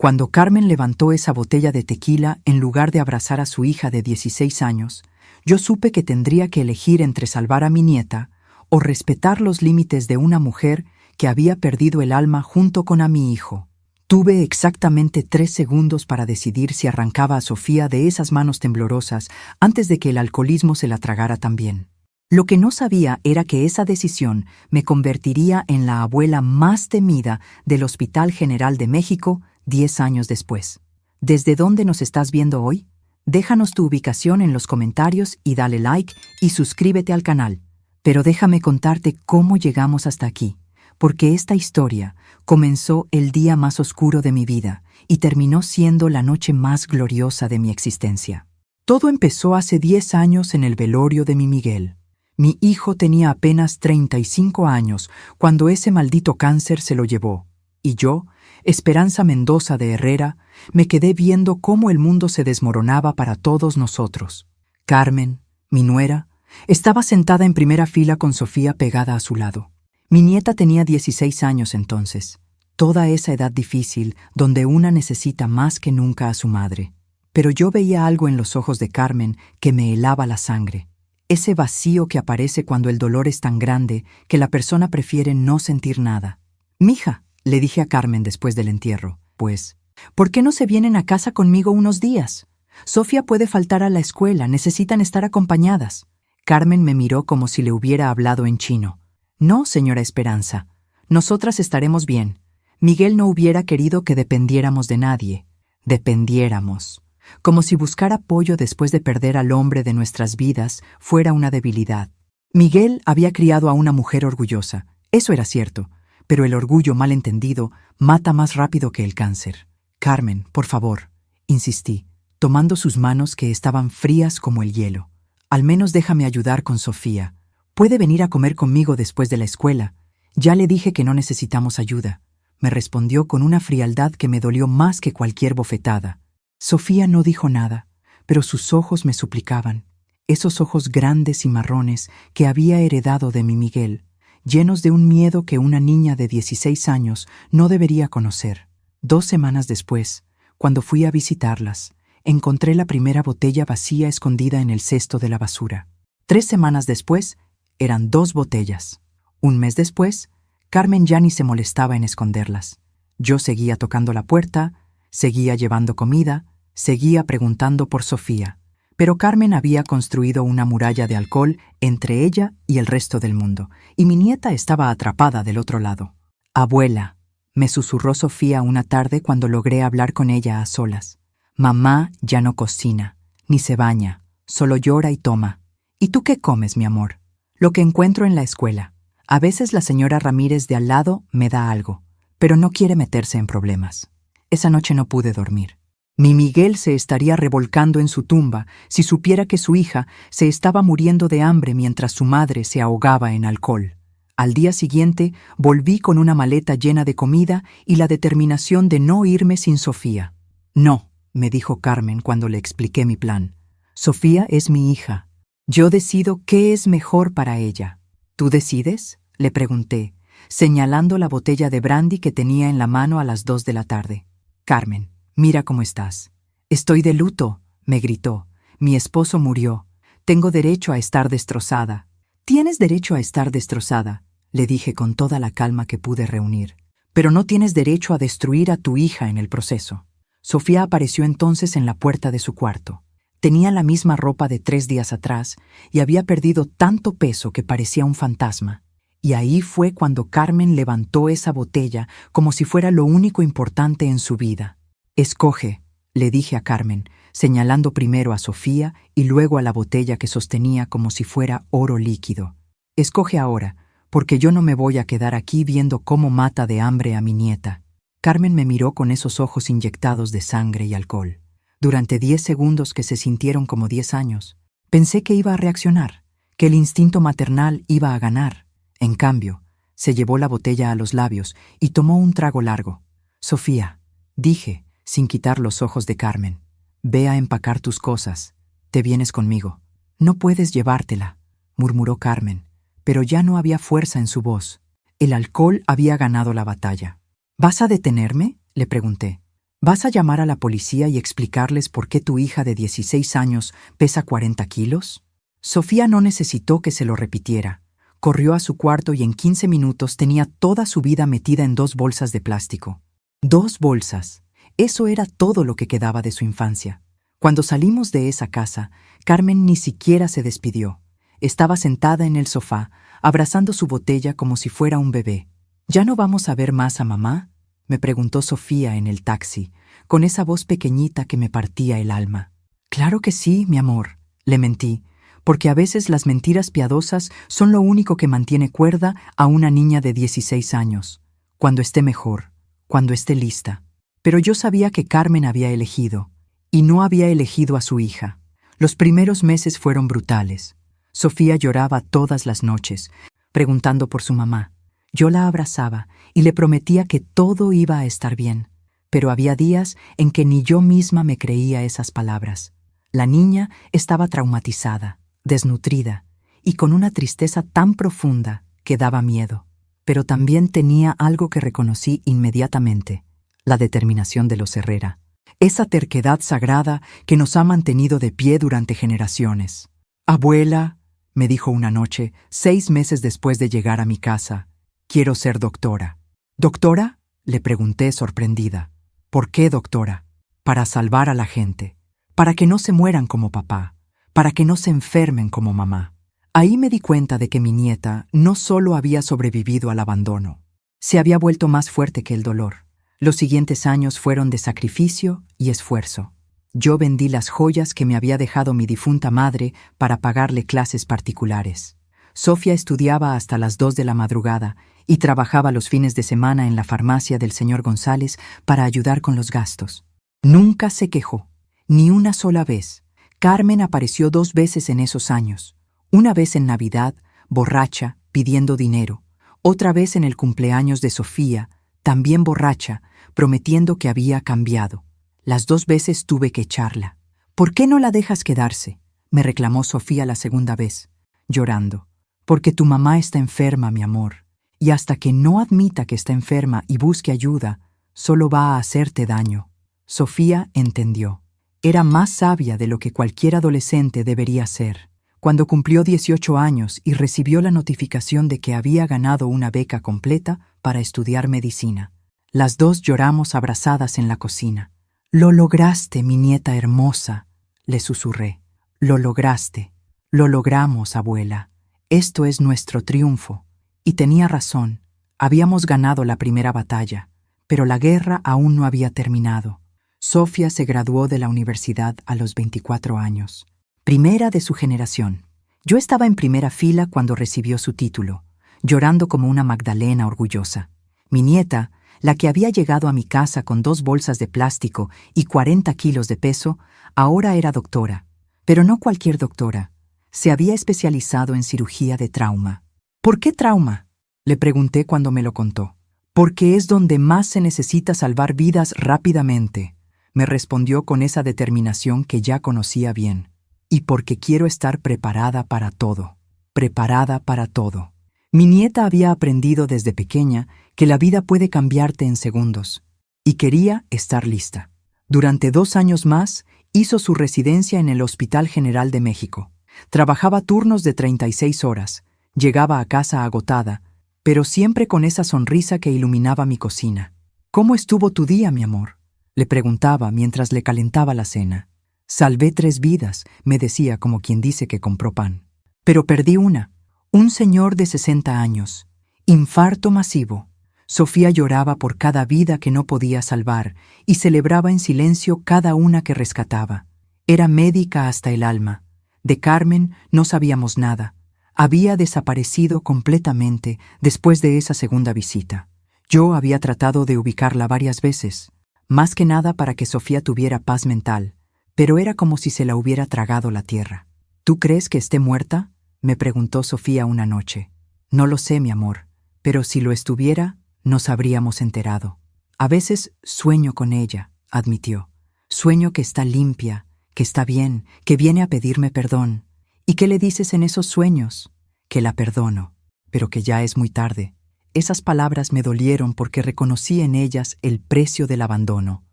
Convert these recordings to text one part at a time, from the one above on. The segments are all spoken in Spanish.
Cuando Carmen levantó esa botella de tequila en lugar de abrazar a su hija de 16 años, yo supe que tendría que elegir entre salvar a mi nieta o respetar los límites de una mujer que había perdido el alma junto con a mi hijo. Tuve exactamente 3 segundos para decidir si arrancaba a Sofía de esas manos temblorosas antes de que el alcoholismo se la tragara también. Lo que no sabía era que esa decisión me convertiría en la abuela más temida del Hospital General de México 10 años después. ¿Desde dónde nos estás viendo hoy? Déjanos tu ubicación en los comentarios y dale like y suscríbete al canal. Pero déjame contarte cómo llegamos hasta aquí, porque esta historia comenzó el día más oscuro de mi vida y terminó siendo la noche más gloriosa de mi existencia. Todo empezó hace 10 años en el velorio de mi Miguel. Mi hijo tenía apenas 35 años cuando ese maldito cáncer se lo llevó, y yo, Esperanza Mendoza de Herrera, me quedé viendo cómo el mundo se desmoronaba para todos nosotros. Carmen, mi nuera, estaba sentada en primera fila con Sofía pegada a su lado. Mi nieta tenía 16 años entonces, toda esa edad difícil donde una necesita más que nunca a su madre. Pero yo veía algo en los ojos de Carmen que me helaba la sangre. Ese vacío que aparece cuando el dolor es tan grande que la persona prefiere no sentir nada. «Mija», le dije a Carmen después del entierro, pues, «¿por qué no se vienen a casa conmigo unos días? Sofía puede faltar a la escuela, necesitan estar acompañadas». Carmen me miró como si le hubiera hablado en chino. «No, señora Esperanza, nosotras estaremos bien. Miguel no hubiera querido que dependiéramos de nadie. Dependiéramos. Como si buscar apoyo después de perder al hombre de nuestras vidas fuera una debilidad. Miguel había criado a una mujer orgullosa, eso era cierto, pero el orgullo mal entendido mata más rápido que el cáncer. Carmen, por favor», insistí, tomando sus manos que estaban frías como el hielo. «Al menos déjame ayudar con Sofía. Puede venir a comer conmigo después de la escuela. Ya le dije que no necesitamos ayuda», me respondió con una frialdad que me dolió más que cualquier bofetada. Sofía no dijo nada, pero sus ojos me suplicaban, esos ojos grandes y marrones que había heredado de mi Miguel, llenos de un miedo que una niña de 16 años no debería conocer. 2 semanas después, cuando fui a visitarlas, encontré la primera botella vacía escondida en el cesto de la basura. 3 semanas después, eran 2 botellas. Un mes después, Carmen ya ni se molestaba en esconderlas. Yo seguía tocando la puerta, seguía llevando comida, seguía preguntando por Sofía. Pero Carmen había construido una muralla de alcohol entre ella y el resto del mundo, y mi nieta estaba atrapada del otro lado. «Abuela», me susurró Sofía una tarde cuando logré hablar con ella a solas. «Mamá ya no cocina, ni se baña, solo llora y toma. ¿Y tú qué comes, mi amor?» «Lo que encuentro en la escuela. A veces la señora Ramírez de al lado me da algo, pero no quiere meterse en problemas». Esa noche no pude dormir. Mi Miguel se estaría revolcando en su tumba si supiera que su hija se estaba muriendo de hambre mientras su madre se ahogaba en alcohol. Al día siguiente volví con una maleta llena de comida y la determinación de no irme sin Sofía. «No», me dijo Carmen cuando le expliqué mi plan. «Sofía es mi hija. Yo decido qué es mejor para ella». «¿Tú decides?», le pregunté, señalando la botella de brandy que tenía en la mano a las 2 de la tarde. «Carmen, mira cómo estás». «Estoy de luto», me gritó. «Mi esposo murió. Tengo derecho a estar destrozada». «Tienes derecho a estar destrozada», le dije con toda la calma que pude reunir. «Pero no tienes derecho a destruir a tu hija en el proceso». Sofía apareció entonces en la puerta de su cuarto. Tenía la misma ropa de 3 días atrás y había perdido tanto peso que parecía un fantasma. Y ahí fue cuando Carmen levantó esa botella como si fuera lo único importante en su vida. «Escoge», le dije a Carmen, señalando primero a Sofía y luego a la botella que sostenía como si fuera oro líquido. «Escoge ahora, porque yo no me voy a quedar aquí viendo cómo mata de hambre a mi nieta». Carmen me miró con esos ojos inyectados de sangre y alcohol. Durante 10 segundos que se sintieron como 10 años, pensé que iba a reaccionar, que el instinto maternal iba a ganar. En cambio, se llevó la botella a los labios y tomó un trago largo. «Sofía», dije, sin quitar los ojos de Carmen, «ve a empacar tus cosas. Te vienes conmigo». «No puedes llevártela», murmuró Carmen, pero ya no había fuerza en su voz. El alcohol había ganado la batalla. «¿Vas a detenerme?», le pregunté. ¿Vas a llamar a la policía y explicarles por qué tu hija de 16 años pesa 40 kilos? Sofía no necesitó que se lo repitiera. Corrió a su cuarto y en 15 minutos tenía toda su vida metida en 2 bolsas de plástico. 2 bolsas. Eso era todo lo que quedaba de su infancia. Cuando salimos de esa casa, Carmen ni siquiera se despidió. Estaba sentada en el sofá, abrazando su botella como si fuera un bebé. ¿Ya no vamos a ver más a mamá?, me preguntó Sofía en el taxi, con esa voz pequeñita que me partía el alma. Claro que sí, mi amor, le mentí, porque a veces las mentiras piadosas son lo único que mantiene cuerda a una niña de 16 años, cuando esté mejor, cuando esté lista. Pero yo sabía que Carmen había elegido, y no había elegido a su hija. Los primeros meses fueron brutales. Sofía lloraba todas las noches, preguntando por su mamá. Yo la abrazaba y le prometía que todo iba a estar bien, pero había días en que ni yo misma me creía esas palabras. La niña estaba traumatizada, desnutrida y con una tristeza tan profunda que daba miedo. Pero también tenía algo que reconocí inmediatamente: la determinación de los Herrera. Esa terquedad sagrada que nos ha mantenido de pie durante generaciones. «Abuela», me dijo una noche, 6 meses después de llegar a mi casa, «quiero ser doctora». «¿Doctora?», le pregunté sorprendida. «¿Por qué, doctora?». «Para salvar a la gente, para que no se mueran como papá, para que no se enfermen como mamá». Ahí me di cuenta de que mi nieta no solo había sobrevivido al abandono, se había vuelto más fuerte que el dolor. Los siguientes años fueron de sacrificio y esfuerzo. Yo vendí las joyas que me había dejado mi difunta madre para pagarle clases particulares. Sofía estudiaba hasta las 2 de la madrugada y trabajaba los fines de semana en la farmacia del señor González para ayudar con los gastos. Nunca se quejó, ni una sola vez. Carmen apareció 2 veces en esos años. Una vez en Navidad, borracha, pidiendo dinero. Otra vez en el cumpleaños de Sofía, también borracha, prometiendo que había cambiado. Las 2 veces tuve que echarla. «¿Por qué no la dejas quedarse?», me reclamó Sofía la segunda vez, llorando. «Porque tu mamá está enferma, mi amor, y hasta que no admita que está enferma y busque ayuda, solo va a hacerte daño». Sofía entendió. Era más sabia de lo que cualquier adolescente debería ser. Cuando cumplió 18 años y recibió la notificación de que había ganado una beca completa para estudiar medicina, las 2 lloramos abrazadas en la cocina. «Lo lograste, mi nieta hermosa», le susurré. «Lo lograste. Lo logramos, abuela. Esto es nuestro triunfo». Y tenía razón. Habíamos ganado la primera batalla, pero la guerra aún no había terminado. Sofía se graduó de la universidad a los 24 años. Primera de su generación. Yo estaba en primera fila cuando recibió su título, llorando como una Magdalena orgullosa. Mi nieta, la que había llegado a mi casa con 2 bolsas de plástico y 40 kilos de peso, ahora era doctora. Pero no cualquier doctora. Se había especializado en cirugía de trauma. «¿Por qué trauma?», le pregunté cuando me lo contó. «Porque es donde más se necesita salvar vidas rápidamente», me respondió con esa determinación que ya conocía bien. «Y porque quiero estar preparada para todo. Preparada para todo». Mi nieta había aprendido desde pequeña que la vida puede cambiarte en segundos, y quería estar lista. Durante 2 años más, hizo su residencia en el Hospital General de México. Trabajaba turnos de 36 horas, llegaba a casa agotada, pero siempre con esa sonrisa que iluminaba mi cocina. «¿Cómo estuvo tu día, mi amor?», le preguntaba mientras le calentaba la cena. «Salvé 3 vidas», me decía como quien dice que compró pan. «Pero perdí una. Un señor de 60 años. Infarto masivo». Sofía lloraba por cada vida que no podía salvar y celebraba en silencio cada una que rescataba. Era médica hasta el alma. De Carmen no sabíamos nada. Había desaparecido completamente después de esa segunda visita. Yo había tratado de ubicarla varias veces, más que nada para que Sofía tuviera paz mental, pero era como si se la hubiera tragado la tierra. «¿Tú crees que esté muerta?», me preguntó Sofía una noche. «No lo sé, mi amor, pero si lo estuviera, nos habríamos enterado. A veces sueño con ella», admitió. «Sueño que está limpia, que está bien, que viene a pedirme perdón. ¿Y qué le dices en esos sueños?». «Que la perdono, pero que ya es muy tarde». Esas palabras me dolieron porque reconocí en ellas el precio del abandono.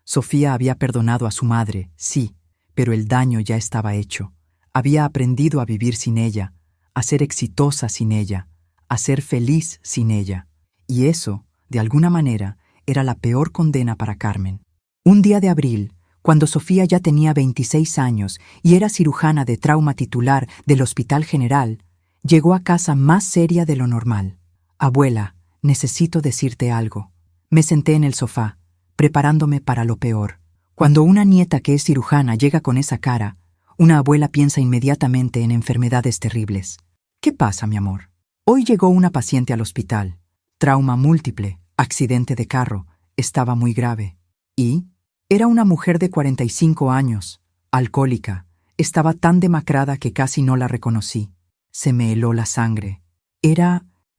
Sofía había perdonado a su madre, sí, pero el daño ya estaba hecho. Había aprendido a vivir sin ella, a ser exitosa sin ella, a ser feliz sin ella. Y eso, de alguna manera, era la peor condena para Carmen. Un día de abril, cuando Sofía ya tenía 26 años y era cirujana de trauma titular del Hospital General, llegó a casa más seria de lo normal. «Abuela, necesito decirte algo». Me senté en el sofá, preparándome para lo peor. Cuando una nieta que es cirujana llega con esa cara, una abuela piensa inmediatamente en enfermedades terribles. «¿Qué pasa, mi amor?» «Hoy llegó una paciente al hospital. Trauma múltiple, accidente de carro, estaba muy grave». ¿Y? Era una mujer de 45 años, alcohólica. Estaba tan demacrada que casi no la reconocí. Se me heló la sangre.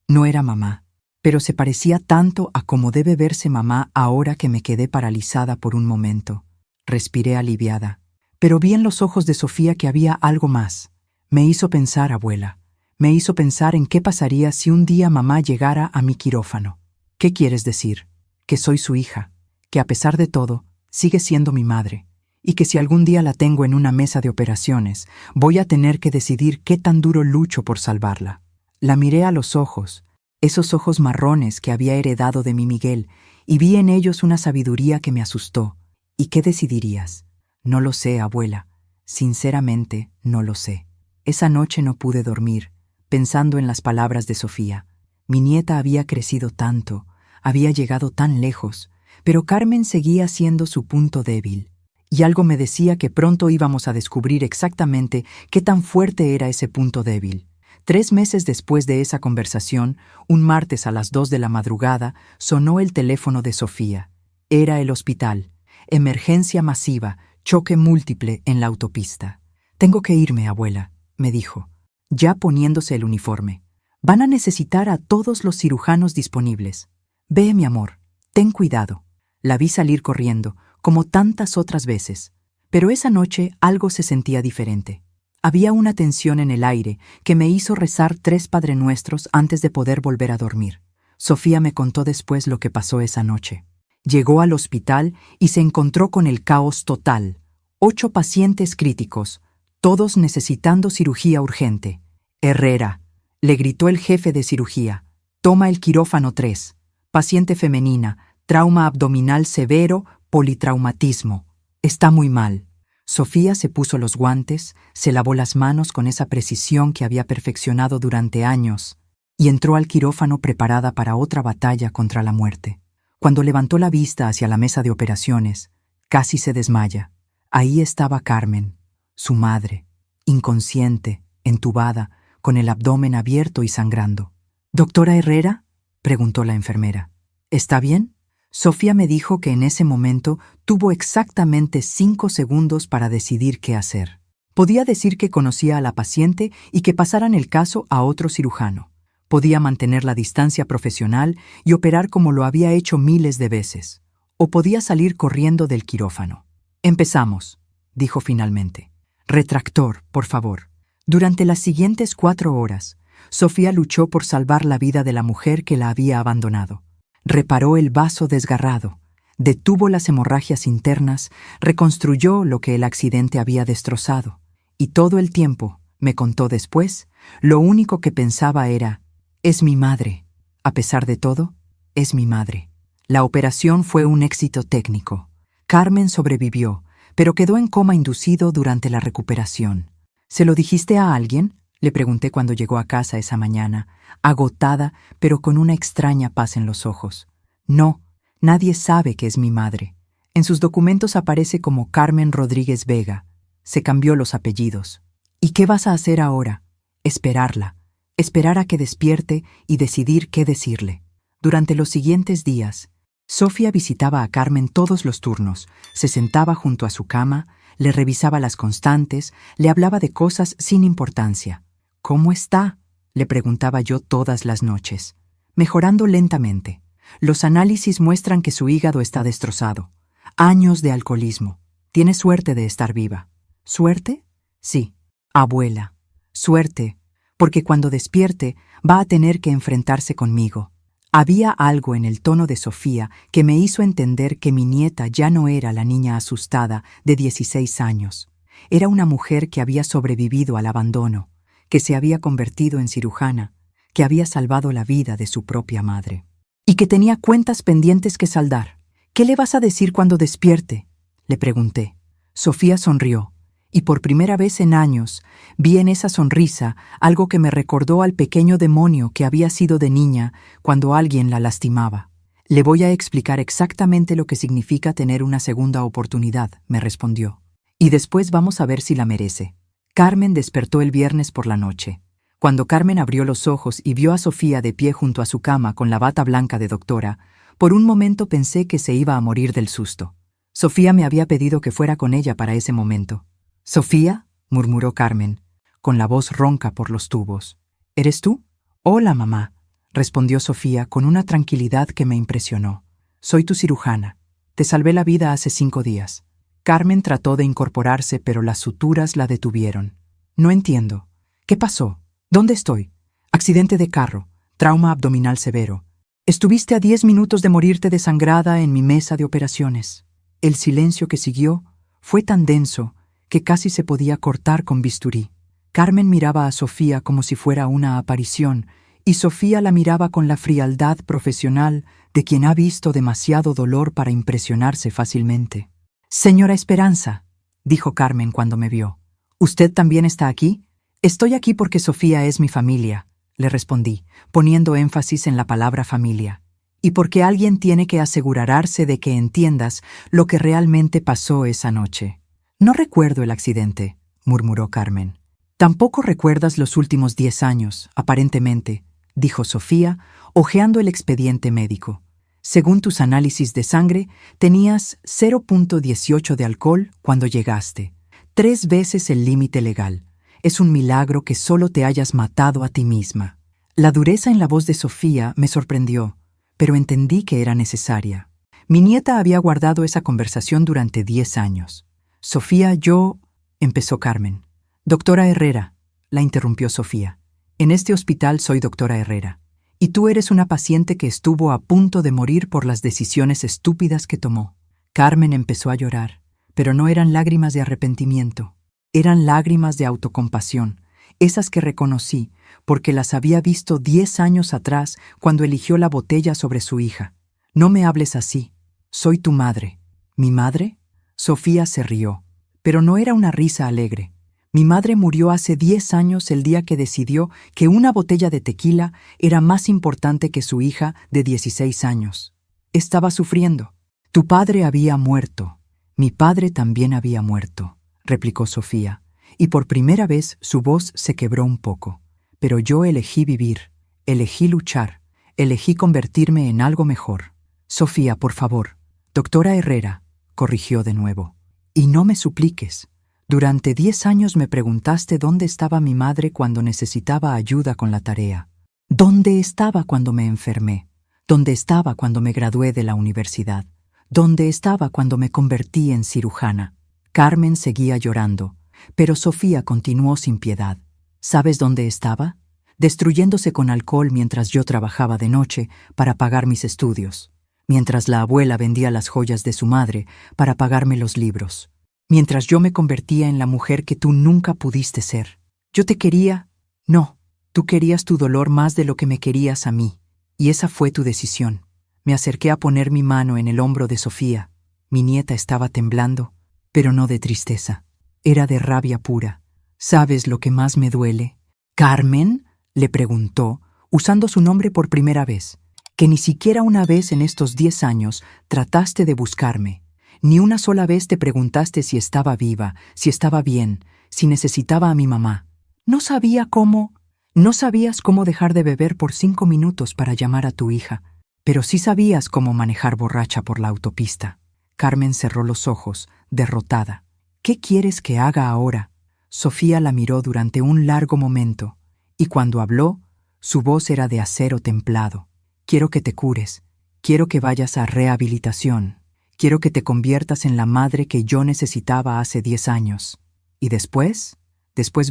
No era mamá, pero se parecía tanto a como debe verse mamá ahora que me quedé paralizada por un momento. Respiré aliviada, pero vi en los ojos de Sofía que había algo más. Me hizo pensar, abuela. Me hizo pensar en qué pasaría si un día mamá llegara a mi quirófano. ¿Qué quieres decir? Que soy su hija, que a pesar de todo, sigue siendo mi madre, y que si algún día la tengo en una mesa de operaciones, voy a tener que decidir qué tan duro lucho por salvarla. La miré a los ojos, esos ojos marrones que había heredado de mi Miguel, y vi en ellos una sabiduría que me asustó. ¿Y qué decidirías? No lo sé, abuela. Sinceramente, no lo sé. Esa noche no pude dormir, pensando en las palabras de Sofía. Mi nieta había crecido tanto, había llegado tan lejos, pero Carmen seguía siendo su punto débil. Y algo me decía que pronto íbamos a descubrir exactamente qué tan fuerte era ese punto débil. 3 meses después de esa conversación, un martes a las 2 de la madrugada, sonó el teléfono de Sofía. Era el hospital. Emergencia masiva, choque múltiple en la autopista. «Tengo que irme, abuela», me dijo, ya poniéndose el uniforme. «Van a necesitar a todos los cirujanos disponibles. Ve, mi amor, ten cuidado». La vi salir corriendo, como tantas otras veces, pero esa noche algo se sentía diferente. Había una tensión en el aire que me hizo rezar 3 Padrenuestros antes de poder volver a dormir. Sofía me contó después lo que pasó esa noche. Llegó al hospital y se encontró con el caos total. 8 pacientes críticos, todos necesitando cirugía urgente. «Herrera», le gritó el jefe de cirugía, «toma el quirófano 3. Paciente femenina, trauma abdominal severo, politraumatismo. Está muy mal». Sofía se puso los guantes, se lavó las manos con esa precisión que había perfeccionado durante años y entró al quirófano preparada para otra batalla contra la muerte. Cuando levantó la vista hacia la mesa de operaciones, casi se desmaya. Ahí estaba Carmen, su madre, inconsciente, entubada, con el abdomen abierto y sangrando. «¿Doctora Herrera?», preguntó la enfermera. «¿Está bien?». Sofía me dijo que en ese momento tuvo exactamente 5 segundos para decidir qué hacer. Podía decir que conocía a la paciente y que pasaran el caso a otro cirujano. Podía mantener la distancia profesional y operar como lo había hecho miles de veces. O podía salir corriendo del quirófano. «Empezamos», dijo finalmente. «Retractor, por favor». Durante las siguientes 4 horas, Sofía luchó por salvar la vida de la mujer que la había abandonado. Reparó el vaso desgarrado, detuvo las hemorragias internas, reconstruyó lo que el accidente había destrozado. Y todo el tiempo, me contó después, lo único que pensaba era: «Es mi madre. A pesar de todo, es mi madre». La operación fue un éxito técnico. Carmen sobrevivió, pero quedó en coma inducido durante la recuperación. «¿Se lo dijiste a alguien?», le pregunté cuando llegó a casa esa mañana, agotada, pero con una extraña paz en los ojos. «No, nadie sabe que es mi madre. En sus documentos aparece como Carmen Rodríguez Vega. Se cambió los apellidos». «¿Y qué vas a hacer ahora?». «Esperarla. Esperar a que despierte y decidir qué decirle». Durante los siguientes días, Sofía visitaba a Carmen todos los turnos, se sentaba junto a su cama, le revisaba las constantes, le hablaba de cosas sin importancia. «¿Cómo está?», le preguntaba yo todas las noches. «Mejorando lentamente. Los análisis muestran que su hígado está destrozado. Años de alcoholismo. Tiene suerte de estar viva». «¿Suerte?». «Sí, abuela. Suerte, porque cuando despierte va a tener que enfrentarse conmigo. Había algo en el tono de Sofía que me hizo entender que mi nieta ya no era la niña asustada de 16 años. Era una mujer que había sobrevivido al abandono, que se había convertido en cirujana, que había salvado la vida de su propia madre. Y que tenía cuentas pendientes que saldar. ¿Qué le vas a decir cuando despierte?, le pregunté. Sofía sonrió, y por primera vez en años vi en esa sonrisa algo que me recordó al pequeño demonio que había sido de niña cuando alguien la lastimaba. Le voy a explicar exactamente lo que significa tener una segunda oportunidad, me respondió. Y después vamos a ver si la merece. Carmen despertó el viernes por la noche. Cuando Carmen abrió los ojos y vio a Sofía de pie junto a su cama con la bata blanca de doctora, por un momento pensé que se iba a morir del susto. Sofía me había pedido que fuera con ella para ese momento. «Sofía», murmuró Carmen, con la voz ronca por los tubos. «¿Eres tú?» «Hola, mamá», respondió Sofía con una tranquilidad que me impresionó. «Soy tu cirujana. Te salvé la vida hace 5 días». Carmen trató de incorporarse, pero las suturas la detuvieron. «No entiendo. ¿Qué pasó? ¿Dónde estoy?» «Accidente de carro. Trauma abdominal severo. Estuviste a 10 minutos de morirte desangrada en mi mesa de operaciones». El silencio que siguió fue tan denso que casi se podía cortar con bisturí. Carmen miraba a Sofía como si fuera una aparición, y Sofía la miraba con la frialdad profesional de quien ha visto demasiado dolor para impresionarse fácilmente. «Señora Esperanza», dijo Carmen cuando me vio. «¿Usted también está aquí?» «Estoy aquí porque Sofía es mi familia», le respondí, poniendo énfasis en la palabra familia. «Y porque alguien tiene que asegurarse de que entiendas lo que realmente pasó esa noche». «No recuerdo el accidente», murmuró Carmen. «Tampoco recuerdas los últimos 10 años, aparentemente», dijo Sofía, hojeando el expediente médico. «Según tus análisis de sangre, tenías 0.18 de alcohol cuando llegaste, 3 veces el límite legal. Es un milagro que solo te hayas matado a ti misma». La dureza en la voz de Sofía me sorprendió, pero entendí que era necesaria. Mi nieta había guardado esa conversación durante 10 años. «Sofía, yo...» empezó Carmen. «Doctora Herrera», la interrumpió Sofía. «En este hospital soy doctora Herrera. Y tú eres una paciente que estuvo a punto de morir por las decisiones estúpidas que tomó». Carmen empezó a llorar, pero no eran lágrimas de arrepentimiento. Eran lágrimas de autocompasión, esas que reconocí porque las había visto 10 años atrás cuando eligió la botella sobre su hija. «No me hables así. Soy tu madre». «¿Mi madre?» Sofía se rió, pero no era una risa alegre. «Mi madre murió hace 10 años el día que decidió que una botella de tequila era más importante que su hija de 16 años. Estaba sufriendo. Tu padre había muerto. Mi padre también había muerto», replicó Sofía, y por primera vez su voz se quebró un poco. «Pero yo elegí vivir, elegí luchar, elegí convertirme en algo mejor». «Sofía, por favor». «Doctora Herrera», corrigió de nuevo. «Y no me supliques. Durante 10 años me preguntaste dónde estaba mi madre cuando necesitaba ayuda con la tarea. ¿Dónde estaba cuando me enfermé? ¿Dónde estaba cuando me gradué de la universidad? ¿Dónde estaba cuando me convertí en cirujana?» Carmen seguía llorando, pero Sofía continuó sin piedad. «¿Sabes dónde estaba? Destruyéndose con alcohol mientras yo trabajaba de noche para pagar mis estudios. Mientras la abuela vendía las joyas de su madre para pagarme los libros. Mientras yo me convertía en la mujer que tú nunca pudiste ser. Yo te quería. No, tú querías tu dolor más de lo que me querías a mí. Y esa fue tu decisión». Me acerqué a poner mi mano en el hombro de Sofía. Mi nieta estaba temblando, pero no de tristeza. Era de rabia pura. «¿Sabes lo que más me duele?» «¿Carmen?», le preguntó, usando su nombre por primera vez. «Que ni siquiera una vez en estos 10 años trataste de buscarme. Ni una sola vez te preguntaste si estaba viva, si estaba bien, si necesitaba a mi mamá. No sabía cómo... No sabías cómo dejar de beber por 5 minutos para llamar a tu hija, pero sí sabías cómo manejar borracha por la autopista». Carmen cerró los ojos, derrotada. «¿Qué quieres que haga ahora?». Sofía la miró durante un largo momento, y cuando habló, su voz era de acero templado. «Quiero que te cures. Quiero que vayas a rehabilitación. Quiero que te conviertas en la madre que yo necesitaba hace 10 años. Y después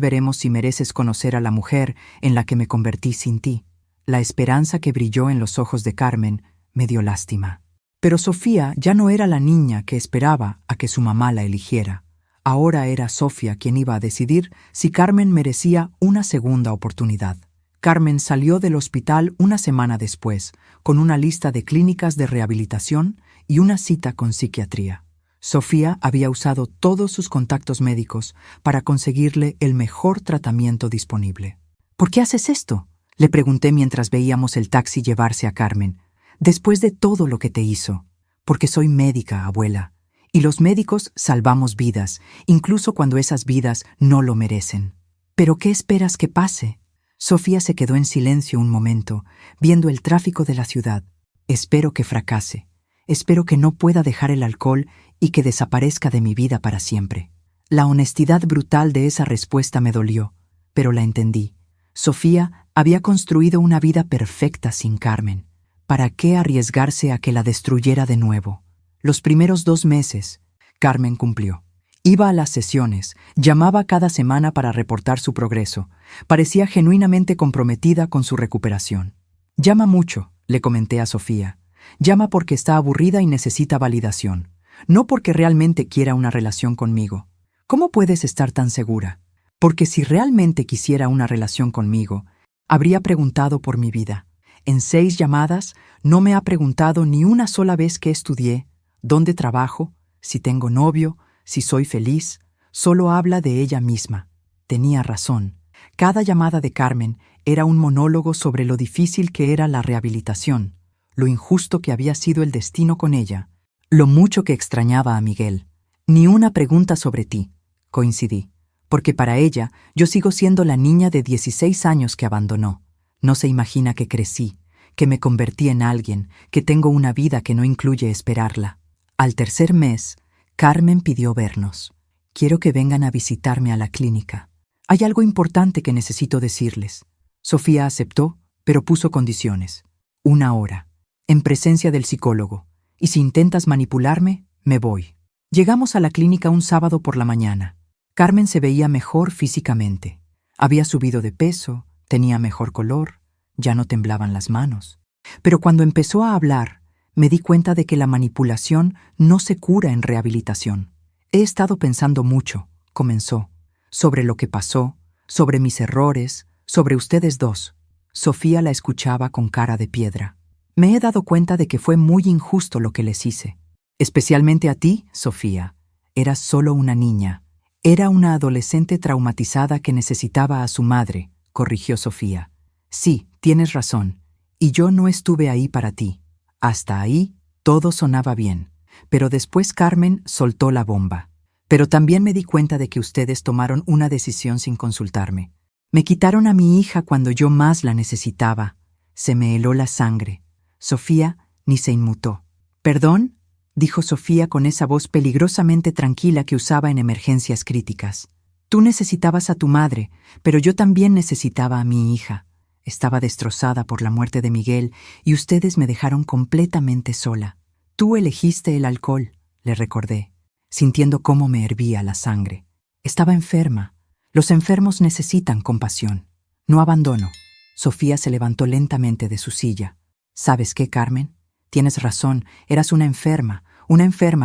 veremos si mereces conocer a la mujer en la que me convertí sin ti, La esperanza que brilló en los ojos de Carmen me dio lástima. Pero Sofía ya no era la niña que esperaba a que su mamá la eligiera. Ahora era Sofía quien iba a decidir si Carmen merecía una segunda oportunidad. Carmen salió del hospital una semana después, con una lista de clínicas de rehabilitación y una cita con psiquiatría. Sofía había usado todos sus contactos médicos para conseguirle el mejor tratamiento disponible. ¿Por qué haces esto?, le pregunté mientras veíamos el taxi llevarse a Carmen. Después de todo lo que te hizo. Porque soy médica, abuela. Y los médicos salvamos vidas, incluso cuando esas vidas no lo merecen. ¿Pero qué esperas que pase? Sofía se quedó en silencio un momento, viendo el tráfico de la ciudad. Espero que fracase. Espero que no pueda dejar el alcohol y que desaparezca de mi vida para siempre. La honestidad brutal de esa respuesta me dolió, pero la entendí. Sofía había construido una vida perfecta sin Carmen. ¿Para qué arriesgarse a que la destruyera de nuevo? Los primeros 2 meses, Carmen cumplió. Iba a las sesiones, llamaba cada semana para reportar su progreso. Parecía genuinamente comprometida con su recuperación. Llama mucho, le comenté a Sofía. Llama porque está aburrida y necesita validación, no porque realmente quiera una relación conmigo. ¿Cómo puedes estar tan segura? Porque si realmente quisiera una relación conmigo, habría preguntado por mi vida. En 6 llamadas no me ha preguntado ni una sola vez qué estudié, dónde trabajo, si tengo novio, si soy feliz. Solo habla de ella misma. Tenía razón. Cada llamada de Carmen era un monólogo sobre lo difícil que era la rehabilitación, lo injusto que había sido el destino con ella, lo mucho que extrañaba a Miguel. Ni una pregunta sobre ti, coincidí, porque para ella yo sigo siendo la niña de 16 años que abandonó. No se imagina que crecí, que me convertí en alguien, que tengo una vida que no incluye esperarla. Al tercer mes, Carmen pidió vernos. Quiero que vengan a visitarme a la clínica. Hay algo importante que necesito decirles. Sofía aceptó, pero puso condiciones. 1 hora, en presencia del psicólogo, y si intentas manipularme, me voy. Llegamos a la clínica un sábado por la mañana. Carmen se veía mejor físicamente. Había subido de peso, tenía mejor color, ya no temblaban las manos. Pero cuando empezó a hablar, me di cuenta de que la manipulación no se cura en rehabilitación. He estado pensando mucho, comenzó, sobre lo que pasó, sobre mis errores, sobre ustedes dos. Sofía la escuchaba con cara de piedra. Me he dado cuenta de que fue muy injusto lo que les hice. Especialmente a ti, Sofía. Eras solo una niña. Era una adolescente traumatizada que necesitaba a su madre, corrigió Sofía. Sí, tienes razón. Y yo no estuve ahí para ti. Hasta ahí, todo sonaba bien. Pero después Carmen soltó la bomba. Pero también me di cuenta de que ustedes tomaron una decisión sin consultarme. Me quitaron a mi hija cuando yo más la necesitaba. Se me heló la sangre. Sofía ni se inmutó. ¿Perdón?, dijo Sofía con esa voz peligrosamente tranquila que usaba en emergencias críticas. Tú necesitabas a tu madre, pero yo también necesitaba a mi hija. Estaba destrozada por la muerte de Miguel y ustedes me dejaron completamente sola. Tú elegiste el alcohol, le recordé, sintiendo cómo me hervía la sangre. Estaba enferma. Los enfermos necesitan compasión, no abandono. Sofía se levantó lentamente de su silla. ¿Sabes qué, Carmen? Tienes razón, eras una enferma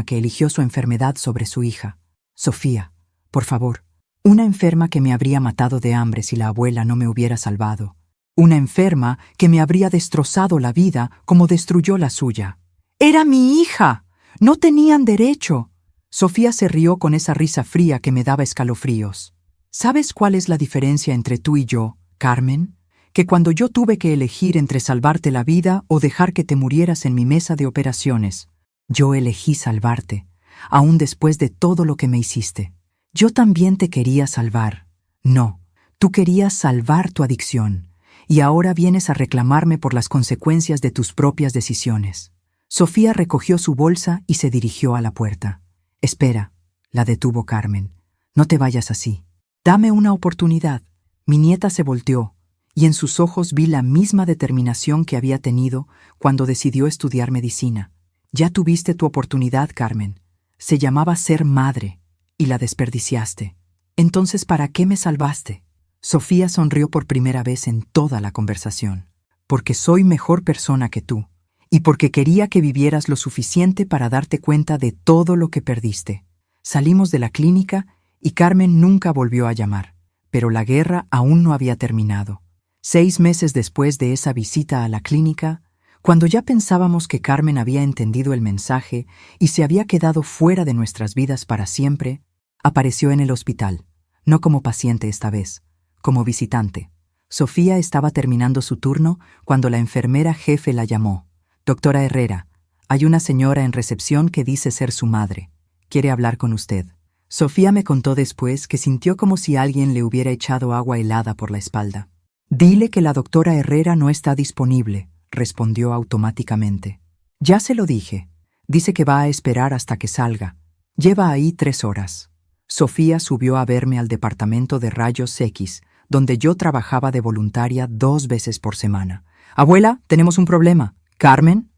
que eligió su enfermedad sobre su hija. Sofía, por favor, una enferma que me habría matado de hambre si la abuela no me hubiera salvado. Una enferma que me habría destrozado la vida como destruyó la suya. ¡Era mi hija! ¡No tenían derecho! Sofía se rió con esa risa fría que me daba escalofríos. ¿Sabes cuál es la diferencia entre tú y yo, Carmen? Que cuando yo tuve que elegir entre salvarte la vida o dejar que te murieras en mi mesa de operaciones, yo elegí salvarte, aún después de todo lo que me hiciste. Yo también te quería salvar. No, tú querías salvar tu adicción, y ahora vienes a reclamarme por las consecuencias de tus propias decisiones. Sofía recogió su bolsa y se dirigió a la puerta. Espera, la detuvo Carmen. No te vayas así. Dame una oportunidad. Mi nieta se volteó, y en sus ojos vi la misma determinación que había tenido cuando decidió estudiar medicina. Ya tuviste tu oportunidad, Carmen. Se llamaba ser madre, y la desperdiciaste. Entonces, ¿para qué me salvaste? Sofía sonrió por primera vez en toda la conversación. porque soy mejor persona que tú, y porque quería que vivieras lo suficiente para darte cuenta de todo lo que perdiste. Salimos de la clínica y Carmen nunca volvió a llamar, pero la guerra aún no había terminado. 6 meses después de esa visita a la clínica, cuando ya pensábamos que Carmen había entendido el mensaje y se había quedado fuera de nuestras vidas para siempre, apareció en el hospital, no como paciente esta vez, como visitante. Sofía estaba terminando su turno cuando la enfermera jefe la llamó. «Doctora Herrera, hay una señora en recepción que dice ser su madre. Quiere hablar con usted». Sofía me contó después que sintió como si alguien le hubiera echado agua helada por la espalda. «Dile que la doctora Herrera no está disponible», respondió automáticamente. «Ya se lo dije. Dice que va a esperar hasta que salga. Lleva ahí 3 horas». Sofía subió a verme al departamento de rayos X, donde yo trabajaba de voluntaria 2 veces por semana. «Abuela, tenemos un problema». «Carmen.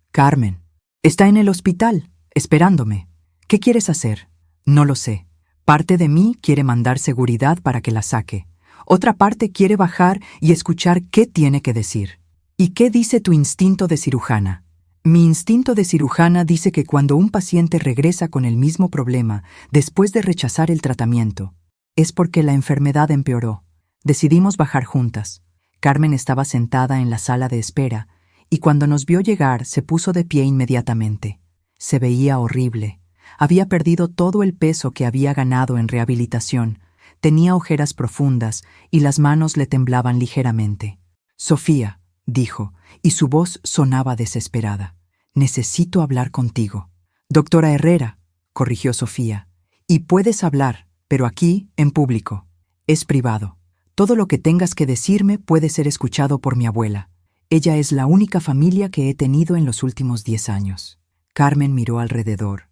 Está en el hospital, esperándome. ¿Qué quieres hacer?» «No lo sé. Parte de mí quiere mandar seguridad para que la saque. Otra parte quiere bajar y escuchar qué tiene que decir». «¿Y qué dice tu instinto de cirujana?» «Mi instinto de cirujana dice que cuando un paciente regresa con el mismo problema después de rechazar el tratamiento, es porque la enfermedad empeoró». Decidimos bajar juntas. Carmen estaba sentada en la sala de espera y cuando nos vio llegar se puso de pie inmediatamente. Se veía horrible. Había perdido todo el peso que había ganado en rehabilitación. Tenía ojeras profundas y las manos le temblaban ligeramente. «Sofía», dijo, y su voz sonaba desesperada. «Necesito hablar contigo». «Doctora Herrera», corrigió Sofía. «Y puedes hablar, pero aquí, en público. Es privado. Todo lo que tengas que decirme puede ser escuchado por mi abuela. Ella es la única familia que he tenido en los últimos 10 años». Carmen miró alrededor,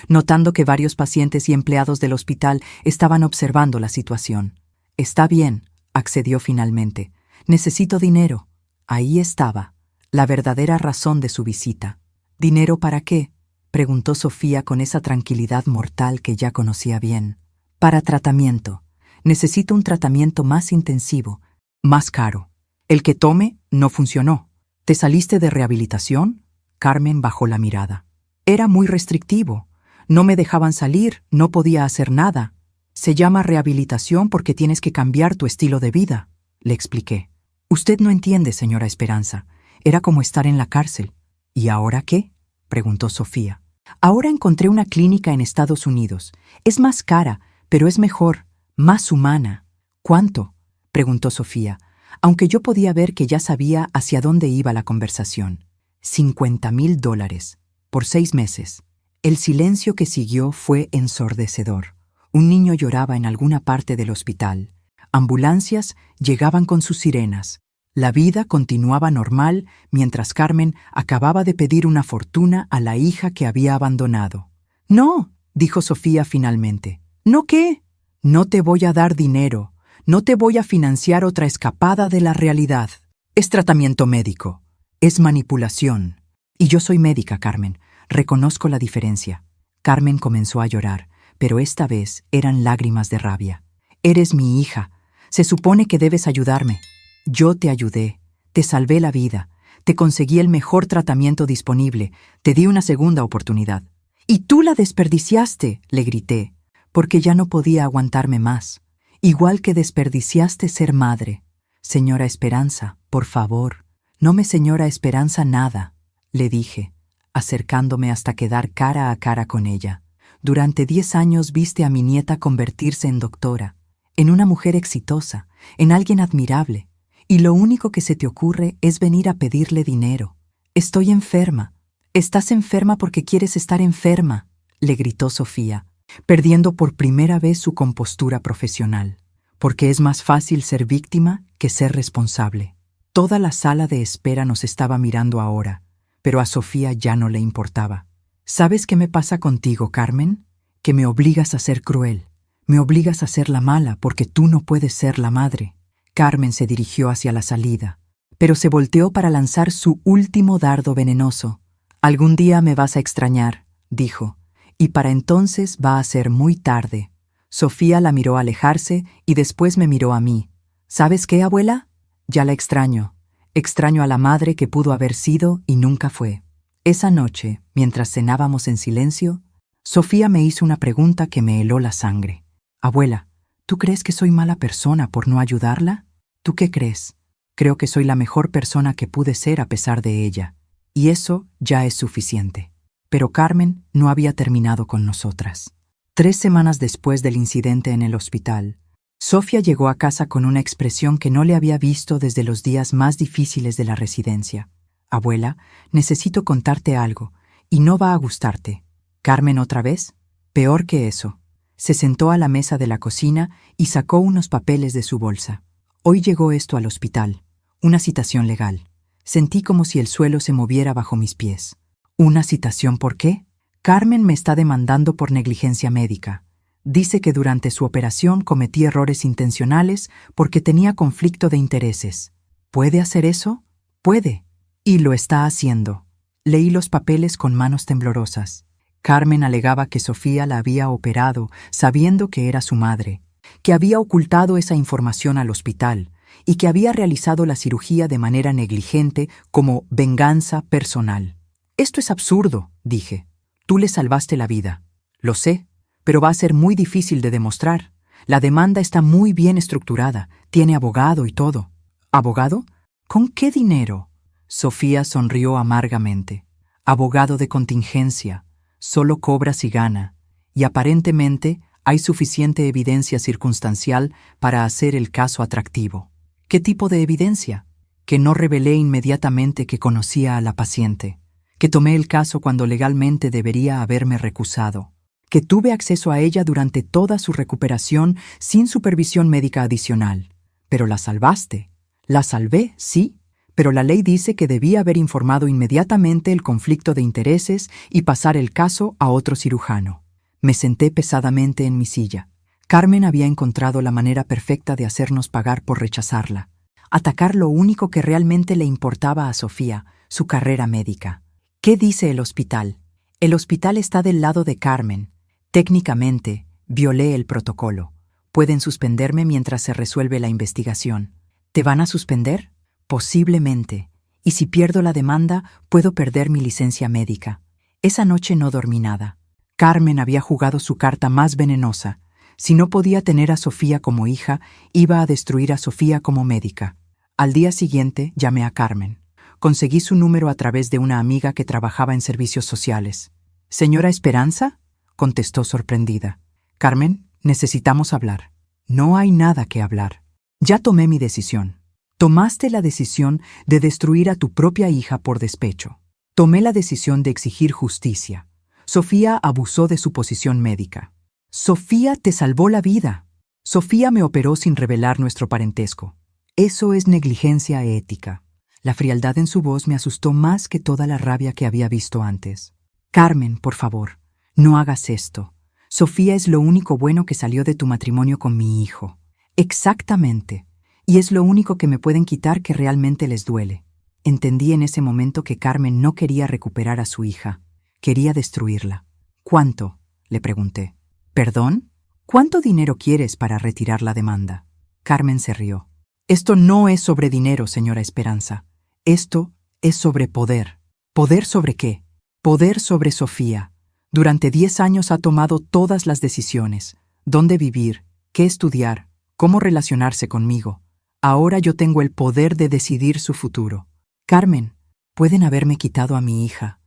notando que varios pacientes y empleados del hospital estaban observando la situación. «Está bien», accedió finalmente. «Necesito dinero». Ahí estaba, la verdadera razón de su visita. «¿Dinero para qué?», preguntó Sofía con esa tranquilidad mortal que ya conocía bien. «Para tratamiento. Necesito un tratamiento más intensivo, más caro. El que tome no funcionó». «¿Te saliste de rehabilitación?». Carmen bajó la mirada. «Era muy restrictivo. No me dejaban salir, no podía hacer nada. Se llama rehabilitación porque tienes que cambiar tu estilo de vida», le expliqué. «Usted no entiende, señora Esperanza. Era como estar en la cárcel». «¿Y ahora qué?», preguntó Sofía. «Ahora encontré una clínica en Estados Unidos. Es más cara, pero es mejor, más humana». «¿Cuánto?», preguntó Sofía, aunque yo podía ver que ya sabía hacia dónde iba la conversación. $50,000, por 6 meses. El silencio que siguió fue ensordecedor. Un niño lloraba en alguna parte del hospital. Ambulancias llegaban con sus sirenas. La vida continuaba normal mientras Carmen acababa de pedir una fortuna a la hija que había abandonado. «No», dijo Sofía finalmente. «¿No qué?». «No te voy a dar dinero. No te voy a financiar otra escapada de la realidad. Es tratamiento médico. Es manipulación. Y yo soy médica, Carmen. Reconozco la diferencia». Carmen comenzó a llorar, pero esta vez eran lágrimas de rabia. «Eres mi hija. Se supone que debes ayudarme. Yo te ayudé, te salvé la vida, te conseguí el mejor tratamiento disponible, te di una segunda oportunidad. Y tú la desperdiciaste», le grité, porque ya no podía aguantarme más. «Igual que desperdiciaste ser madre». «Señora Esperanza, por favor». «No me señora Esperanza nada», le dije, acercándome hasta quedar cara a cara con ella. «Durante 10 años viste a mi nieta convertirse en doctora, en una mujer exitosa, en alguien admirable, y lo único que se te ocurre es venir a pedirle dinero. Estoy enferma. Estás enferma porque quieres estar enferma», le gritó Sofía, perdiendo por primera vez su compostura profesional, porque es más fácil ser víctima que ser responsable. Toda la sala de espera nos estaba mirando ahora, pero a Sofía ya no le importaba. «¿Sabes qué me pasa contigo, Carmen? Que me obligas a ser cruel. Me obligas a ser la mala porque tú no puedes ser la madre». Carmen se dirigió hacia la salida, pero se volteó para lanzar su último dardo venenoso. «Algún día me vas a extrañar», dijo, «y para entonces va a ser muy tarde». Sofía la miró alejarse y después me miró a mí. «¿Sabes qué, abuela? Ya la extraño. Extraño a la madre que pudo haber sido y nunca fue. Esa noche, mientras cenábamos en silencio, Sofía me hizo una pregunta que me heló la sangre. Abuela, ¿tú crees que soy mala persona por no ayudarla? ¿Tú qué crees? Creo que soy la mejor persona que pude ser a pesar de ella. Y eso ya es suficiente. Pero Carmen no había terminado con nosotras. 3 semanas después del incidente en el hospital, Sofía llegó a casa con una expresión que no le había visto desde los días más difíciles de la residencia. Abuela, necesito contarte algo, y no va a gustarte. ¿Carmen otra vez? Peor que eso. Se sentó a la mesa de la cocina y sacó unos papeles de su bolsa. Hoy llegó esto al hospital. Una citación legal. Sentí como si el suelo se moviera bajo mis pies. ¿Una citación por qué? Carmen me está demandando por negligencia médica. Dice que durante su operación cometí errores intencionales porque tenía conflicto de intereses. ¿Puede hacer eso? Puede. Y lo está haciendo. Leí los papeles con manos temblorosas. Carmen alegaba que Sofía la había operado sabiendo que era su madre, que había ocultado esa información al hospital y que había realizado la cirugía de manera negligente como venganza personal. Esto es absurdo, dije. Tú le salvaste la vida. Lo sé, pero va a ser muy difícil de demostrar. La demanda está muy bien estructurada, tiene abogado y todo. ¿Abogado? ¿Con qué dinero? Sofía sonrió amargamente. Abogado de contingencia. Solo cobra si gana, y aparentemente hay suficiente evidencia circunstancial para hacer el caso atractivo. ¿Qué tipo de evidencia? Que no revelé inmediatamente que conocía a la paciente, que tomé el caso cuando legalmente debería haberme recusado, que tuve acceso a ella durante toda su recuperación sin supervisión médica adicional. Pero la salvaste. La salvé, sí, pero la ley dice que debía haber informado inmediatamente el conflicto de intereses y pasar el caso a otro cirujano. Me senté pesadamente en mi silla. Carmen había encontrado la manera perfecta de hacernos pagar por rechazarla. Atacar lo único que realmente le importaba a Sofía, su carrera médica. ¿Qué dice el hospital? El hospital está del lado de Carmen. Técnicamente, violé el protocolo. Pueden suspenderme mientras se resuelve la investigación. ¿Te van a suspender? Posiblemente. Y si pierdo la demanda, puedo perder mi licencia médica. Esa noche no dormí nada. Carmen había jugado su carta más venenosa. Si no podía tener a Sofía como hija, iba a destruir a Sofía como médica. Al día siguiente llamé a Carmen. Conseguí su número a través de una amiga que trabajaba en servicios sociales. «¿Señora Esperanza?», contestó sorprendida. «Carmen, necesitamos hablar». «No hay nada que hablar. Ya tomé mi decisión». Tomaste la decisión de destruir a tu propia hija por despecho. Tomé la decisión de exigir justicia. Sofía abusó de su posición médica. Sofía te salvó la vida. Sofía me operó sin revelar nuestro parentesco. Eso es negligencia ética. La frialdad en su voz me asustó más que toda la rabia que había visto antes. Carmen, por favor, no hagas esto. Sofía es lo único bueno que salió de tu matrimonio con mi hijo. Exactamente. Y es lo único que me pueden quitar que realmente les duele. Entendí en ese momento que Carmen no quería recuperar a su hija. Quería destruirla. ¿Cuánto?, le pregunté. ¿Perdón? ¿Cuánto dinero quieres para retirar la demanda? Carmen se rió. Esto no es sobre dinero, señora Esperanza. Esto es sobre poder. ¿Poder sobre qué? Poder sobre Sofía. Durante 10 años ha tomado todas las decisiones. Dónde vivir, qué estudiar, cómo relacionarse conmigo. Ahora yo tengo el poder de decidir su futuro. Carmen, pueden haberme quitado a mi hija,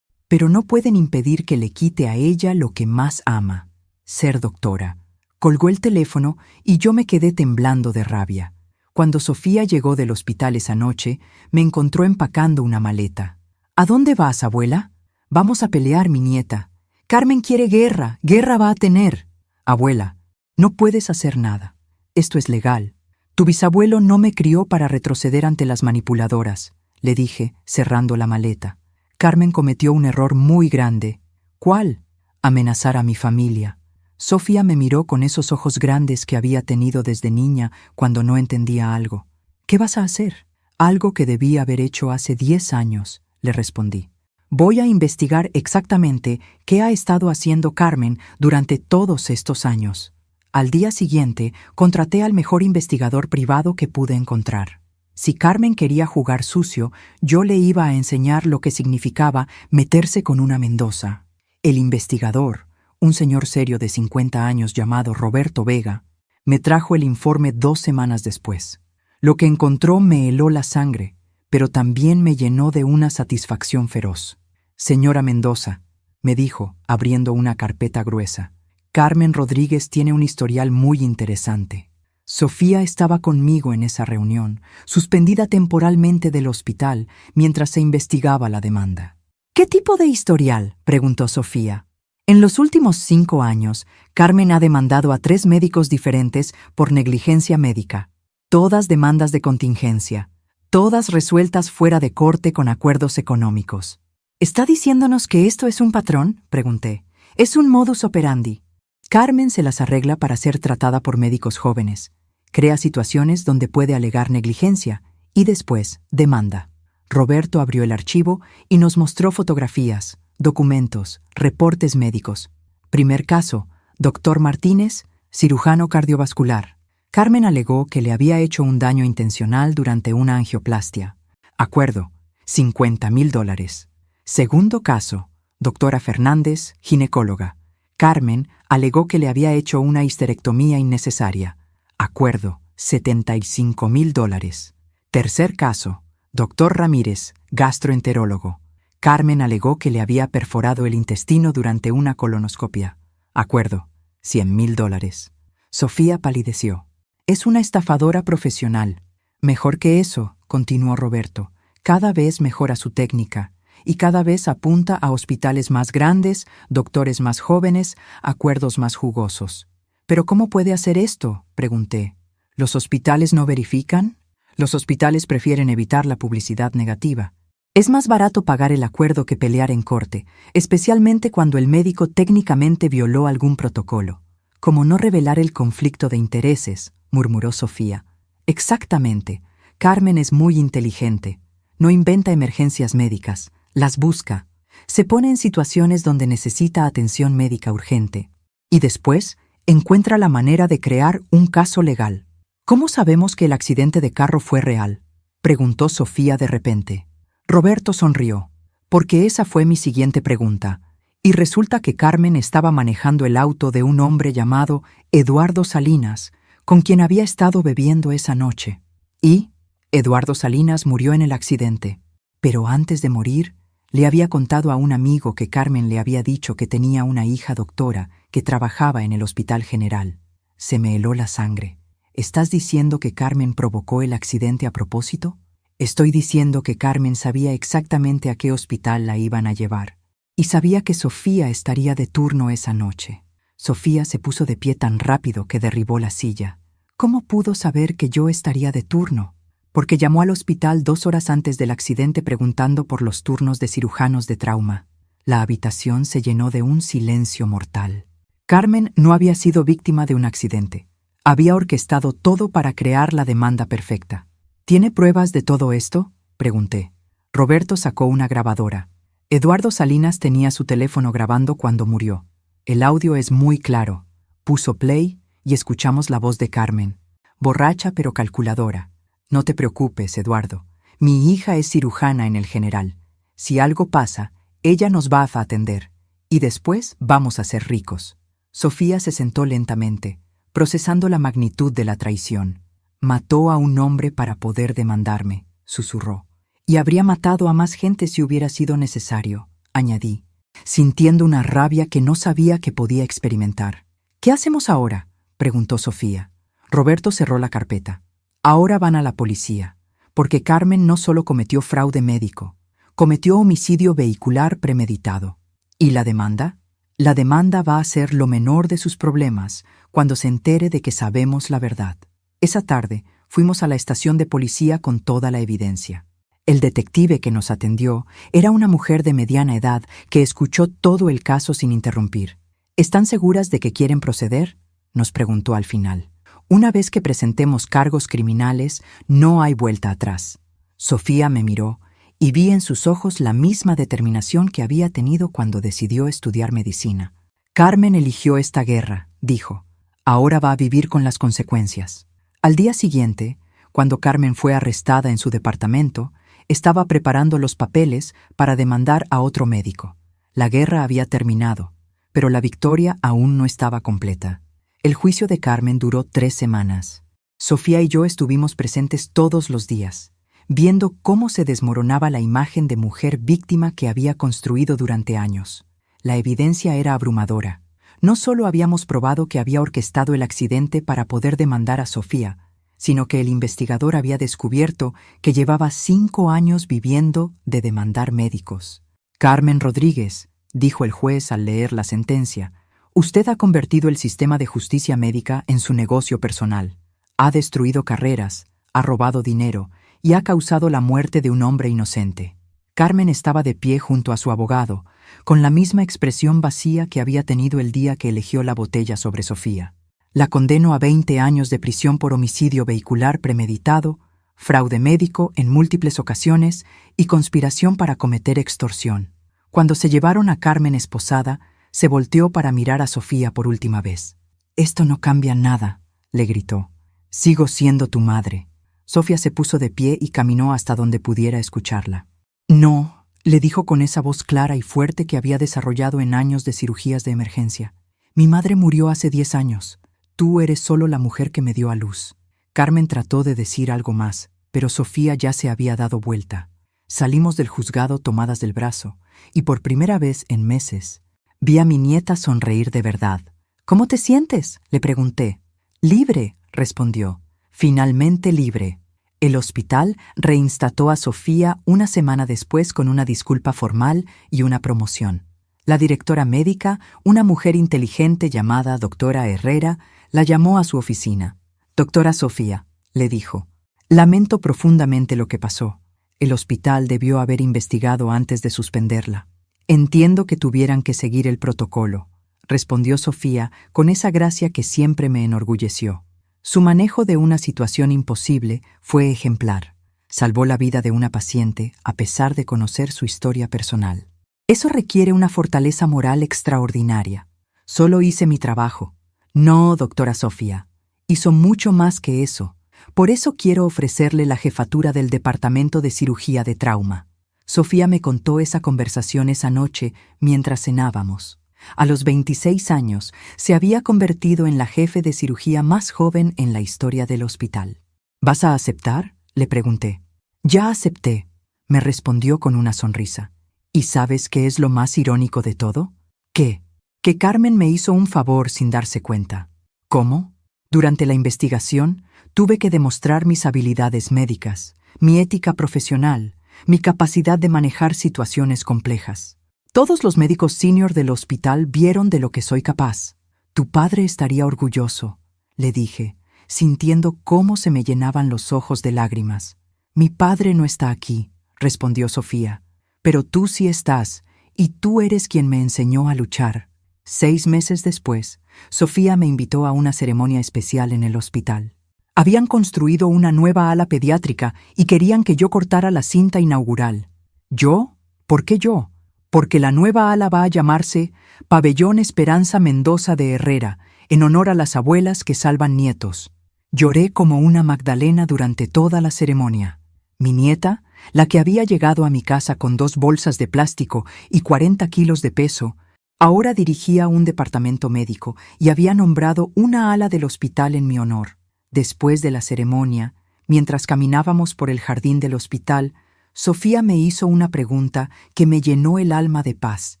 pero no pueden impedir que le quite a ella lo que más ama, ser doctora. Colgó el teléfono y yo me quedé temblando de rabia. Cuando Sofía llegó del hospital esa noche, me encontró empacando una maleta. ¿A dónde vas, abuela? Vamos a pelear, mi nieta. Carmen quiere guerra, guerra va a tener. Abuela, no puedes hacer nada. Esto es legal. Tu bisabuelo no me crió para retroceder ante las manipuladoras, le dije, cerrando la maleta. Carmen cometió un error muy grande. ¿Cuál? Amenazar a mi familia. Sofía me miró con esos ojos grandes que había tenido desde niña cuando no entendía algo. ¿Qué vas a hacer? Algo que debí haber hecho hace 10 años, le respondí. Voy a investigar exactamente qué ha estado haciendo Carmen durante todos estos años. Al día siguiente, contraté al mejor investigador privado que pude encontrar. Si Carmen quería jugar sucio, yo le iba a enseñar lo que significaba meterse con una Mendoza. El investigador, un señor serio de 50 años llamado Roberto Vega, me trajo el informe 2 semanas después. Lo que encontró me heló la sangre, pero también me llenó de una satisfacción feroz. Señora Mendoza, me dijo, abriendo una carpeta gruesa, Carmen Rodríguez tiene un historial muy interesante. Sofía estaba conmigo en esa reunión, suspendida temporalmente del hospital mientras se investigaba la demanda. ¿Qué tipo de historial?, preguntó Sofía. En los últimos 5 años, Carmen ha demandado a 3 médicos diferentes por negligencia médica. Todas demandas de contingencia, todas resueltas fuera de corte con acuerdos económicos. ¿Está diciéndonos que esto es un patrón?, pregunté. Es un modus operandi. Carmen se las arregla para ser tratada por médicos jóvenes. Crea situaciones donde puede alegar negligencia y después demanda. Roberto abrió el archivo y nos mostró fotografías, documentos, reportes médicos. Primer caso, Dr. Martínez, cirujano cardiovascular. Carmen alegó que le había hecho un daño intencional durante una angioplastia. Acuerdo, $50,000. Segundo caso, doctora Fernández, ginecóloga. Carmen alegó que le había hecho una histerectomía innecesaria. Acuerdo, $75,000. Tercer caso, doctor Ramírez, gastroenterólogo. Carmen alegó que le había perforado el intestino durante una colonoscopia. Acuerdo, $100,000. Sofía palideció. Es una estafadora profesional. Mejor que eso, continuó Roberto. Cada vez mejora su técnica y cada vez apunta a hospitales más grandes, doctores más jóvenes, acuerdos más jugosos. ¿Pero cómo puede hacer esto?, pregunté. ¿Los hospitales no verifican? Los hospitales prefieren evitar la publicidad negativa. Es más barato pagar el acuerdo que pelear en corte, especialmente cuando el médico técnicamente violó algún protocolo. Como no revelar el conflicto de intereses, murmuró Sofía. Exactamente. Carmen es muy inteligente. No inventa emergencias médicas, las busca. Se pone en situaciones donde necesita atención médica urgente. Y después encuentra la manera de crear un caso legal. ¿Cómo sabemos que el accidente de carro fue real?, preguntó Sofía de repente. Roberto sonrió, porque esa fue mi siguiente pregunta. Y resulta que Carmen estaba manejando el auto de un hombre llamado Eduardo Salinas, con quien había estado bebiendo esa noche. Y Eduardo Salinas murió en el accidente. Pero antes de morir, le había contado a un amigo que Carmen le había dicho que tenía una hija doctora que trabajaba en el Hospital General. Se me heló la sangre. ¿Estás diciendo que Carmen provocó el accidente a propósito? Estoy diciendo que Carmen sabía exactamente a qué hospital la iban a llevar. Y sabía que Sofía estaría de turno esa noche. Sofía se puso de pie tan rápido que derribó la silla. ¿Cómo pudo saber que yo estaría de turno? Porque llamó al hospital 2 horas antes del accidente preguntando por los turnos de cirujanos de trauma. La habitación se llenó de un silencio mortal. Carmen no había sido víctima de un accidente. Había orquestado todo para crear la demanda perfecta. ¿Tiene pruebas de todo esto?, pregunté. Roberto sacó una grabadora. Eduardo Salinas tenía su teléfono grabando cuando murió. El audio es muy claro. Puso play y escuchamos la voz de Carmen. Borracha pero calculadora. No te preocupes, Eduardo. Mi hija es cirujana en el General. Si algo pasa, ella nos va a atender. Y después vamos a ser ricos. Sofía se sentó lentamente, procesando la magnitud de la traición. Mató a un hombre para poder demandarme, susurró. Y habría matado a más gente si hubiera sido necesario, añadí, sintiendo una rabia que no sabía que podía experimentar. ¿Qué hacemos ahora?, preguntó Sofía. Roberto cerró la carpeta. Ahora van a la policía, porque Carmen no solo cometió fraude médico, cometió homicidio vehicular premeditado. ¿Y la demanda? La demanda va a ser lo menor de sus problemas cuando se entere de que sabemos la verdad. Esa tarde fuimos a la estación de policía con toda la evidencia. El detective que nos atendió era una mujer de mediana edad que escuchó todo el caso sin interrumpir. ¿Están seguras de que quieren proceder?, nos preguntó al final. Una vez que presentemos cargos criminales, no hay vuelta atrás. Sofía me miró y vi en sus ojos la misma determinación que había tenido cuando decidió estudiar medicina. Carmen eligió esta guerra, dijo. Ahora va a vivir con las consecuencias. Al día siguiente, Cuando Carmen fue arrestada en su departamento, estaba preparando los papeles para demandar a otro médico. La guerra había terminado, pero la victoria aún no estaba completa. El juicio de Carmen duró 3 semanas. Sofía y yo estuvimos presentes todos los días, viendo cómo se desmoronaba la imagen de mujer víctima que había construido durante años. La evidencia era abrumadora. No solo habíamos probado que había orquestado el accidente para poder demandar a Sofía, sino que el investigador había descubierto que llevaba 5 años viviendo de demandar médicos. Carmen Rodríguez, dijo el juez al leer la sentencia, usted ha convertido el sistema de justicia médica en su negocio personal. Ha destruido carreras, ha robado dinero y ha causado la muerte de un hombre inocente. Carmen estaba de pie junto a su abogado, con la misma expresión vacía que había tenido el día que eligió la botella sobre Sofía. La condeno a 20 años de prisión por homicidio vehicular premeditado, fraude médico en múltiples ocasiones y conspiración para cometer extorsión. Cuando se llevaron a Carmen esposada, se volteó para mirar a Sofía por última vez. «Esto no cambia nada», le gritó. «Sigo siendo tu madre». Sofía se puso de pie y caminó hasta donde pudiera escucharla. «No», le dijo con esa voz clara y fuerte que había desarrollado en años de cirugías de emergencia. «Mi madre murió hace 10 años. Tú eres solo la mujer que me dio a luz». Carmen trató de decir algo más, pero Sofía ya se había dado vuelta. Salimos del juzgado tomadas del brazo, y por primera vez en meses, vi a mi nieta sonreír de verdad. «¿Cómo te sientes?», le pregunté. «Libre», respondió. «Finalmente libre». El hospital reinstató a Sofía una semana después con una disculpa formal y una promoción. La directora médica, una mujer inteligente llamada doctora Herrera, la llamó a su oficina. «Doctora Sofía», le dijo, «lamento profundamente lo que pasó. El hospital debió haber investigado antes de suspenderla. Entiendo que tuvieran que seguir el protocolo», respondió Sofía con esa gracia que siempre me enorgulleció. Su manejo de una situación imposible fue ejemplar. Salvó la vida de una paciente a pesar de conocer su historia personal. Eso requiere una fortaleza moral extraordinaria. Solo hice mi trabajo. No, doctora Sofía. Hizo mucho más que eso. Por eso quiero ofrecerle la jefatura del Departamento de Cirugía de Trauma. Sofía me contó esa conversación esa noche mientras cenábamos. A los 26 años, se había convertido en la jefe de cirugía más joven en la historia del hospital. «¿Vas a aceptar?», le pregunté. «Ya acepté», me respondió con una sonrisa. «¿Y sabes qué es lo más irónico de todo? ¿Qué? Que Carmen me hizo un favor sin darse cuenta». «¿Cómo?». «Durante la investigación, tuve que demostrar mis habilidades médicas, mi ética profesional, mi capacidad de manejar situaciones complejas. Todos los médicos senior del hospital vieron de lo que soy capaz. Tu padre estaría orgulloso», le dije, sintiendo cómo se me llenaban los ojos de lágrimas. «Mi padre no está aquí», respondió Sofía, «pero tú sí estás, y tú eres quien me enseñó a luchar». 6 meses después, Sofía me invitó a una ceremonia especial en el hospital. Habían construido una nueva ala pediátrica y querían que yo cortara la cinta inaugural. ¿Yo? ¿Por qué yo? Porque la nueva ala va a llamarse Pabellón Esperanza Mendoza de Herrera, en honor a las abuelas que salvan nietos. Lloré como una Magdalena durante toda la ceremonia. Mi nieta, la que había llegado a mi casa con 2 bolsas de plástico y 40 kilos de peso, ahora dirigía un departamento médico y había nombrado una ala del hospital en mi honor. Después de la ceremonia, mientras caminábamos por el jardín del hospital, Sofía me hizo una pregunta que me llenó el alma de paz.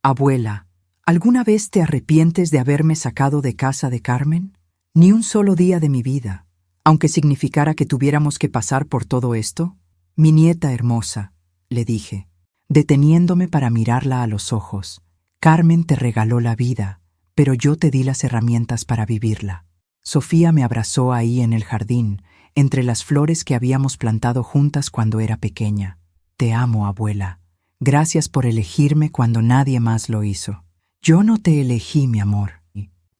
«Abuela, ¿alguna vez te arrepientes de haberme sacado de casa de Carmen?» «Ni un solo día de mi vida, aunque significara que tuviéramos que pasar por todo esto». «Mi nieta hermosa», le dije, deteniéndome para mirarla a los ojos, «Carmen te regaló la vida, pero yo te di las herramientas para vivirla». Sofía me abrazó ahí en el jardín, entre las flores que habíamos plantado juntas cuando era pequeña. «Te amo, abuela. Gracias por elegirme cuando nadie más lo hizo». «Yo no te elegí, mi amor.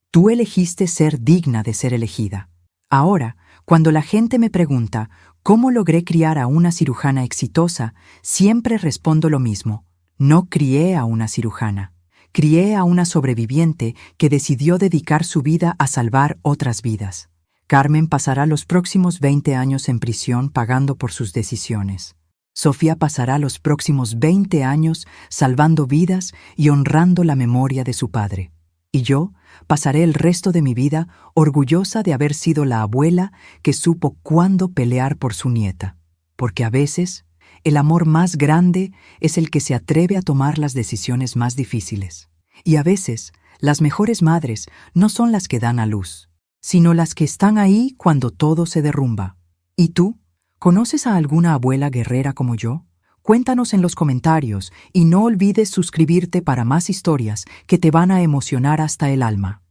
Tú elegiste ser digna de ser elegida». Ahora, cuando la gente me pregunta cómo logré criar a una cirujana exitosa, siempre respondo lo mismo. No crié a una cirujana. Crié a una sobreviviente que decidió dedicar su vida a salvar otras vidas. Carmen pasará los próximos 20 años en prisión pagando por sus decisiones. Sofía pasará los próximos 20 años salvando vidas y honrando la memoria de su padre. Y yo pasaré el resto de mi vida orgullosa de haber sido la abuela que supo cuándo pelear por su nieta. Porque a veces, el amor más grande es el que se atreve a tomar las decisiones más difíciles. Y a veces, las mejores madres no son las que dan a luz, sino las que están ahí cuando todo se derrumba. ¿Y tú? ¿Conoces a alguna abuela guerrera como yo? Cuéntanos en los comentarios y no olvides suscribirte para más historias que te van a emocionar hasta el alma.